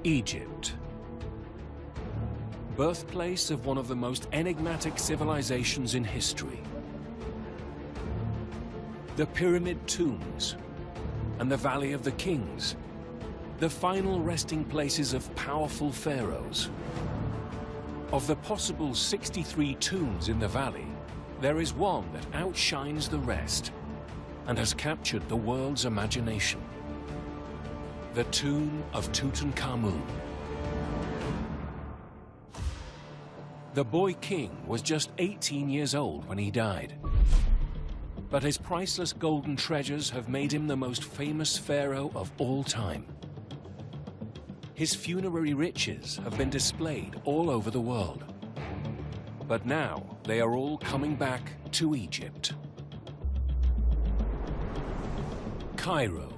Egypt. Birthplace of one of the most enigmatic civilizations in history. The Pyramid Tombs and the Valley of the Kings, the final resting places of powerful pharaohs. Of the possible 63 tombs in the valley, there is one that outshines the rest and has captured the world's imagination. The tomb of Tutankhamun. The boy king was just 18 years old when he died. But his priceless golden treasures have made him the most famous pharaoh of all time. His funerary riches have been displayed all over the world. But now they are all coming back to Egypt. Cairo.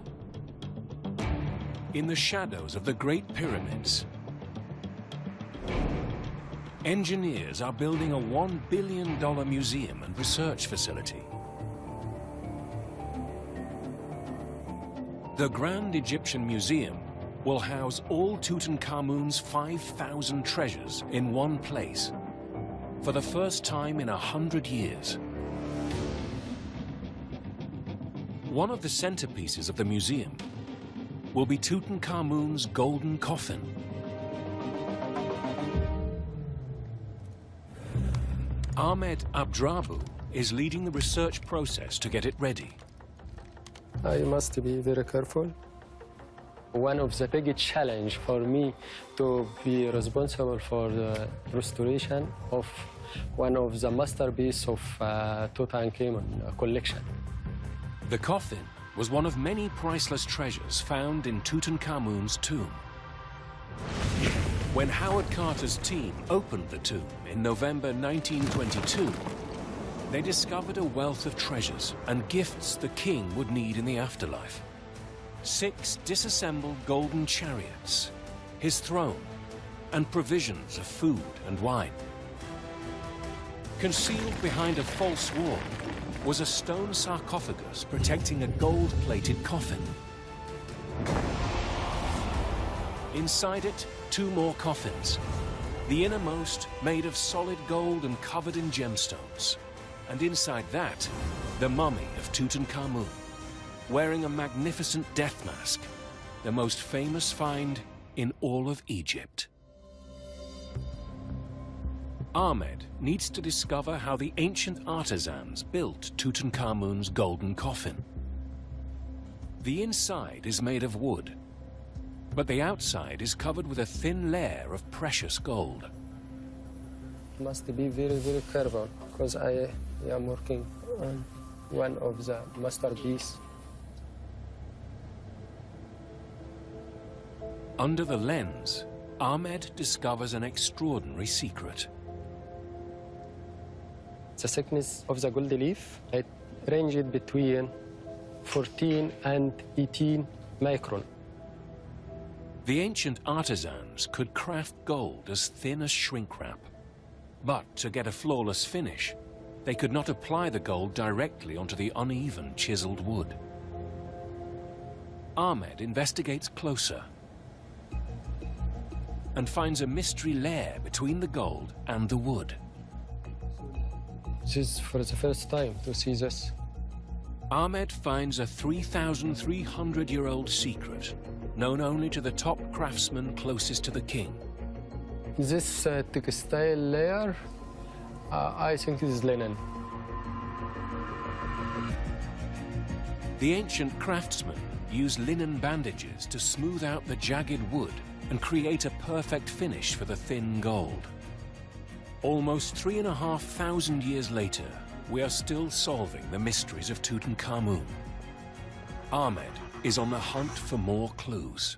In the shadows of the Great Pyramids, engineers are building a $1 billion museum and research facility. The Grand Egyptian Museum will house all Tutankhamun's 5,000 treasures in one place for the first time in 100 years. One of the centerpieces of the museum will be Tutankhamun's golden coffin. Ahmed Abdrabu is leading the research process to get it ready. I must be very careful. One of the big challenge for me to be responsible for the restoration of one of the masterpieces of Tutankhamun collection. The coffin was one of many priceless treasures found in Tutankhamun's tomb. When Howard Carter's team opened the tomb in November 1922, they discovered a wealth of treasures and gifts the king would need in the afterlife. 6 disassembled golden chariots, his throne, and provisions of food and wine. Concealed behind a false wall was a stone sarcophagus protecting a gold-plated coffin. Inside it, 2 more coffins, the innermost made of solid gold and covered in gemstones. And inside that, the mummy of Tutankhamun, wearing a magnificent death mask, the most famous find in all of Egypt. Ahmed needs to discover how the ancient artisans built Tutankhamun's golden coffin. The inside is made of wood, but the outside is covered with a thin layer of precious gold. Must be very, very careful because I am working on one of the masterpieces. Under the lens, Ahmed discovers an extraordinary secret. The thickness of the gold leaf, it ranged between 14 and 18 micron. The ancient artisans could craft gold as thin as shrink wrap. But to get a flawless finish, they could not apply the gold directly onto the uneven, chiseled wood. Ahmed investigates closer and finds a mystery layer between the gold and the wood. This is for the first time to see this. Ahmed finds a 3,300-year-old secret, known only to the top craftsmen closest to the king. This textile layer, I think is linen. The ancient craftsmen used linen bandages to smooth out the jagged wood and create a perfect finish for the thin gold. Almost 3,500 years later, we are still solving the mysteries of Tutankhamun. Ahmed is on the hunt for more clues.